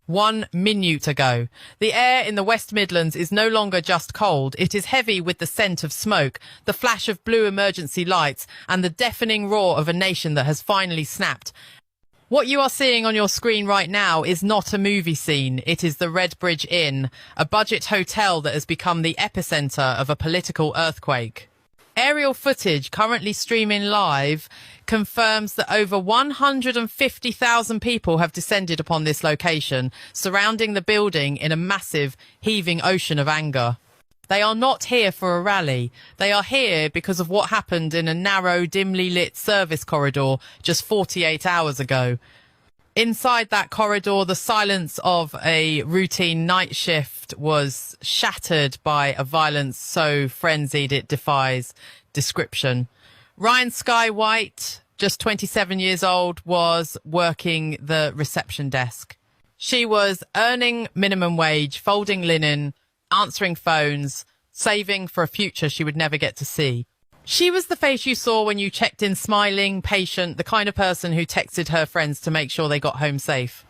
1 minute ago. The air in the West Midlands is no longer just cold. It is heavy with the scent of smoke, the flash of blue emergency lights, and the deafening roar of a nation that has finally snapped. What you are seeing on your screen right now is not a movie scene. It is the Redbridge Inn, a budget hotel that has become the epicenter of a political earthquake. Aerial footage currently streaming live confirms that over 150,000 people have descended upon this location, surrounding the building in a massive, heaving ocean of anger. They are not here for a rally. They are here because of what happened in a narrow, dimly lit service corridor just 48 hours ago. Inside that corridor, the silence of a routine night shift was shattered by a violence so frenzied it defies description. Ryan Sky White, just 27 years old, was working the reception desk. She was earning minimum wage, folding linen, answering phones, saving for a future she would never get to see. She was the face you saw when you checked in, smiling, patient, the kind of person who texted her friends to make sure they got home safe.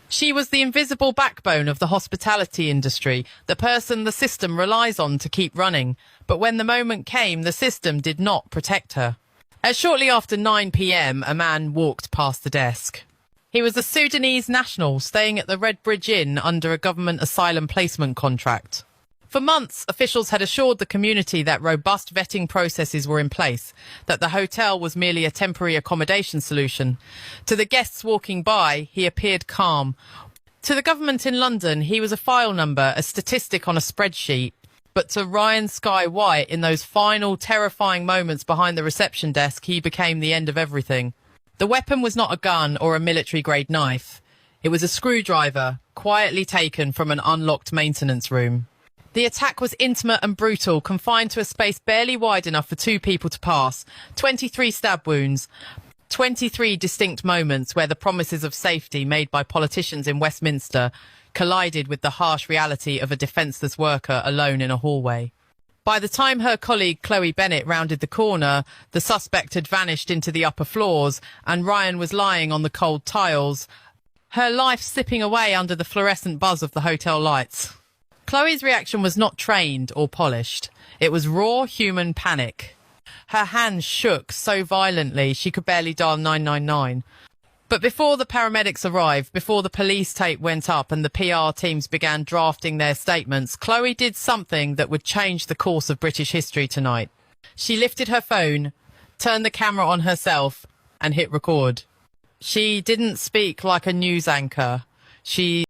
She was the invisible backbone of the hospitality industry, the person the system relies on to keep running. But when the moment came, the system did not protect her. At shortly after 9 p.m, a man walked past the desk. He was a Sudanese national staying at the Redbridge Inn under a government asylum placement contract. For months, officials had assured the community that robust vetting processes were in place, that the hotel was merely a temporary accommodation solution. To the guests walking by, he appeared calm. To the government in London, he was a file number, a statistic on a spreadsheet. But to Ryan Sky White, in those final terrifying moments behind the reception desk, he became the end of everything. The weapon was not a gun or a military-grade knife. It was a screwdriver, quietly taken from an unlocked maintenance room. The attack was intimate and brutal, confined to a space barely wide enough for 2 people to pass. 23 stab wounds. 23 distinct moments where the promises of safety made by politicians in Westminster collided with the harsh reality of a defenceless worker alone in a hallway. By the time her colleague Chloe Bennett rounded the corner, the suspect had vanished into the upper floors and Ryan was lying on the cold tiles, her life slipping away under the fluorescent buzz of the hotel lights. Chloe's reaction was not trained or polished. It was raw human panic. Her hands shook so violently she could barely dial 999. But before the paramedics arrived, before the police tape went up and the PR teams began drafting their statements, Chloe did something that would change the course of British history tonight. She lifted her phone, turned the camera on herself, and hit record. She didn't speak like a news anchor. She